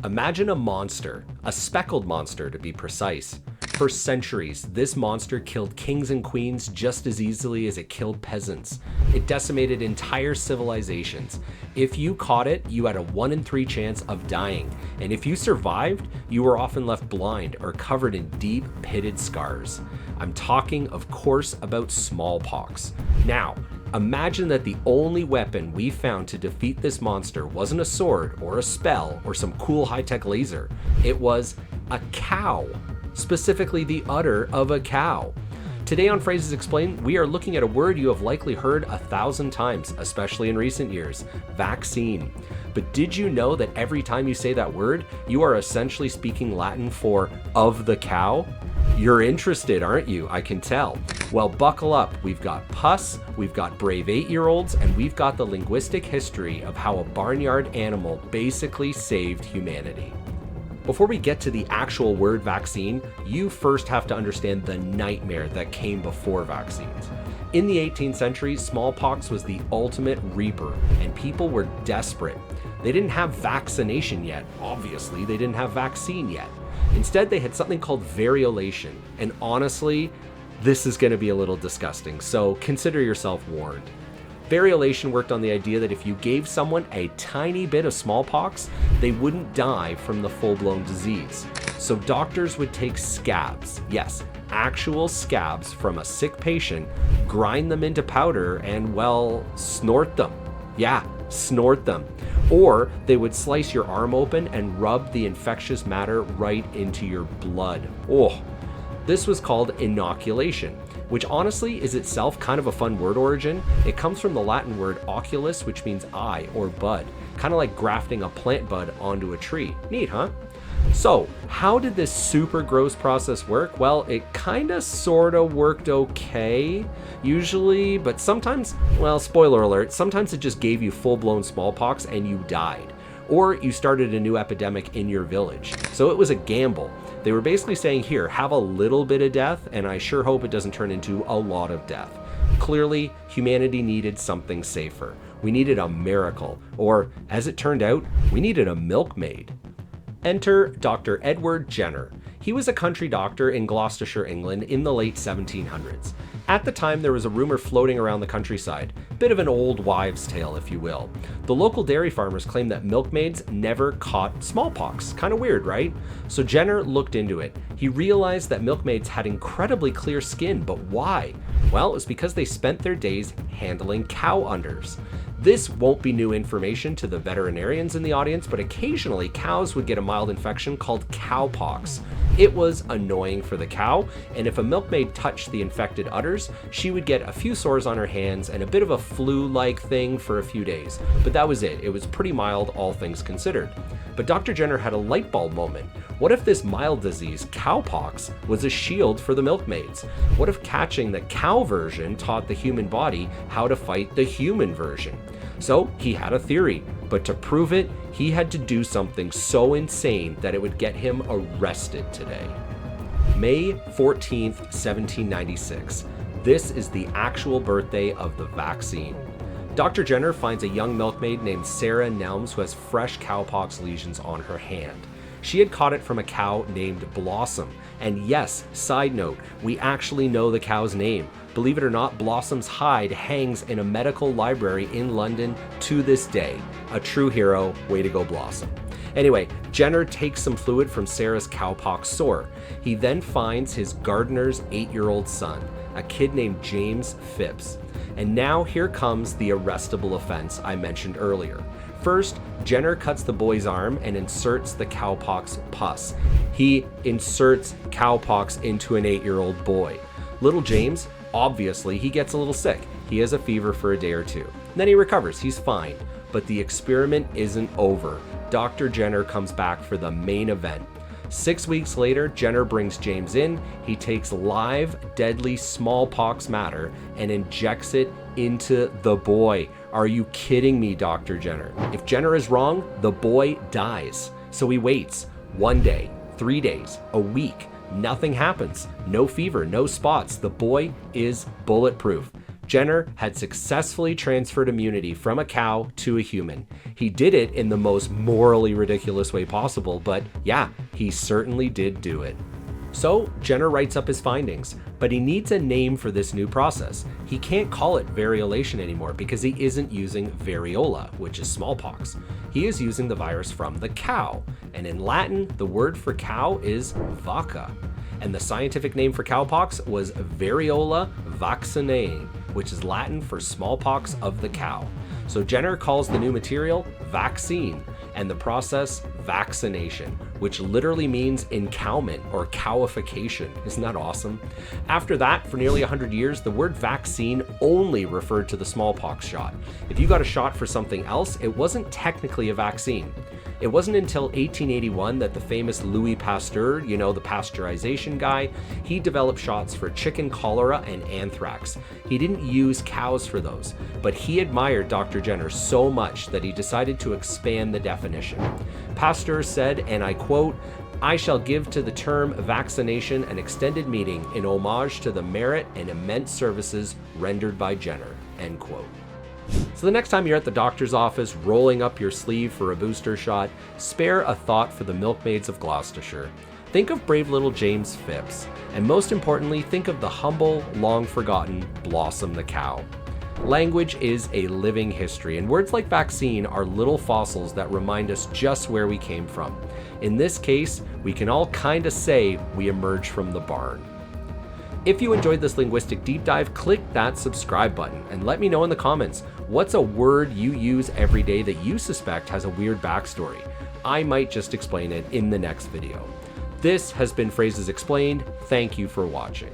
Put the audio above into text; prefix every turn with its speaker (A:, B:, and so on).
A: Imagine a monster, a speckled monster to be precise. For centuries, this monster killed kings and queens just as easily as it killed peasants. It decimated entire civilizations. If you caught it, you had a 1 in 3 chance of dying, and if you survived, you were often left blind or covered in deep, pitted scars. I'm talking, of course, about smallpox. Now, imagine that the only weapon we found to defeat this monster wasn't a sword or a spell or some cool high-tech laser. It was a cow. Specifically the udder of a cow. Today on Phrases Explained, we are looking at a word you have likely heard 1,000 times, especially in recent years, vaccine. But did you know that every time you say that word, you are essentially speaking Latin for of the cow? You're interested, aren't you? I can tell. Well, buckle up. We've got pus, we've got brave 8-year-olds, and we've got the linguistic history of how a barnyard animal basically saved humanity. Before we get to the actual word vaccine, you first have to understand the nightmare that came before vaccines. In the 18th century, smallpox was the ultimate reaper, and people were desperate. They didn't have vaccination yet. Obviously, they didn't have vaccine yet. Instead, they had something called variolation, and honestly, this is going to be a little disgusting, so consider yourself warned. Variolation worked on the idea that if you gave someone a tiny bit of smallpox, they wouldn't die from the full-blown disease. So doctors would take scabs, yes, actual scabs from a sick patient, grind them into powder, and, well, snort them. Yeah, snort them. Or they would slice your arm open and rub the infectious matter right into your blood. Oh, this was called inoculation, which honestly is itself kind of a fun word origin. It comes from the Latin word oculus, which means eye or bud, kind of like grafting a plant bud onto a tree. Neat, huh? So, how did this super gross process work? Well, it kinda sorta worked okay, usually, but sometimes, well, spoiler alert, sometimes it just gave you full-blown smallpox and you died. Or you started a new epidemic in your village. So it was a gamble. They were basically saying, here, have a little bit of death, and I sure hope it doesn't turn into a lot of death. Clearly, humanity needed something safer. We needed a miracle, or, as it turned out, we needed a milkmaid. Enter Dr. Edward Jenner. He was a country doctor in Gloucestershire, England in the late 1700s. At the time, there was a rumor floating around the countryside, bit of an old wives' tale, if you will. The local dairy farmers claimed that milkmaids never caught smallpox. Kind of weird, right? So Jenner looked into it. He realized that milkmaids had incredibly clear skin, but why? Well, it was because they spent their days handling cow udders. This won't be new information to the veterinarians in the audience, but occasionally cows would get a mild infection called cowpox. It was annoying for the cow, and if a milkmaid touched the infected udders, she would get a few sores on her hands and a bit of a flu-like thing for a few days. But that was it. It was pretty mild, all things considered. But Dr. Jenner had a light bulb moment. What if this mild disease, cowpox, was a shield for the milkmaids? What if catching the cow version taught the human body how to fight the human version? So he had a theory, but to prove it, he had to do something so insane that it would get him arrested today. May 14th, 1796. This is the actual birthday of the vaccine. Dr. Jenner finds a young milkmaid named Sarah Nelms who has fresh cowpox lesions on her hand. She had caught it from a cow named Blossom. And yes, side note, we actually know the cow's name. Believe it or not, Blossom's hide hangs in a medical library in London to this day. A true hero, way to go Blossom. Anyway, Jenner takes some fluid from Sarah's cowpox sore. He then finds his gardener's 8-year-old son, a kid named James Phipps. And now here comes the arrestable offense I mentioned earlier. First, Jenner cuts the boy's arm and inserts the cowpox pus. He inserts cowpox into an 8-year-old boy. Little James, obviously, he gets a little sick. He has a fever for a day or two. Then he recovers, he's fine. But the experiment isn't over. Dr. Jenner comes back for the main event. 6 weeks later, Jenner brings James in. He takes live, deadly smallpox matter and injects it into the boy. Are you kidding me, Dr. Jenner? If Jenner is wrong, the boy dies. So he waits 1 day, 3 days, a week. Nothing happens. No fever, no spots. The boy is bulletproof. Jenner had successfully transferred immunity from a cow to a human. He did it in the most morally ridiculous way possible, but yeah, he certainly did do it. So Jenner writes up his findings, but he needs a name for this new process. He can't call it variolation anymore because he isn't using variola, which is smallpox. He is using the virus from the cow, and in Latin, the word for cow is vacca. And the scientific name for cowpox was variola vaccinae, which is Latin for smallpox of the cow. So Jenner calls the new material vaccine, and the process vaccination, which literally means encowment or cowification. Isn't that awesome? After that, for nearly 100 years, the word vaccine only referred to the smallpox shot. If you got a shot for something else, it wasn't technically a vaccine. It wasn't until 1881 that the famous Louis Pasteur, the pasteurization guy, he developed shots for chicken cholera and anthrax. He didn't use cows for those, but he admired Dr. Jenner so much that he decided to expand the definition. Pasteur said, and I quote, "I shall give to the term vaccination an extended meaning in homage to the merit and immense services rendered by Jenner," end quote. So the next time you're at the doctor's office rolling up your sleeve for a booster shot, spare a thought for the Milkmaids of Gloucestershire. Think of brave little James Phipps, and most importantly, think of the humble, long-forgotten Blossom the cow. Language is a living history, and words like vaccine are little fossils that remind us just where we came from. In this case, we can all kinda say we emerged from the barn. If you enjoyed this linguistic deep dive, click that subscribe button and let me know in the comments, what's a word you use every day that you suspect has a weird backstory? I might just explain it in the next video. This has been Phrases Explained. Thank you for watching.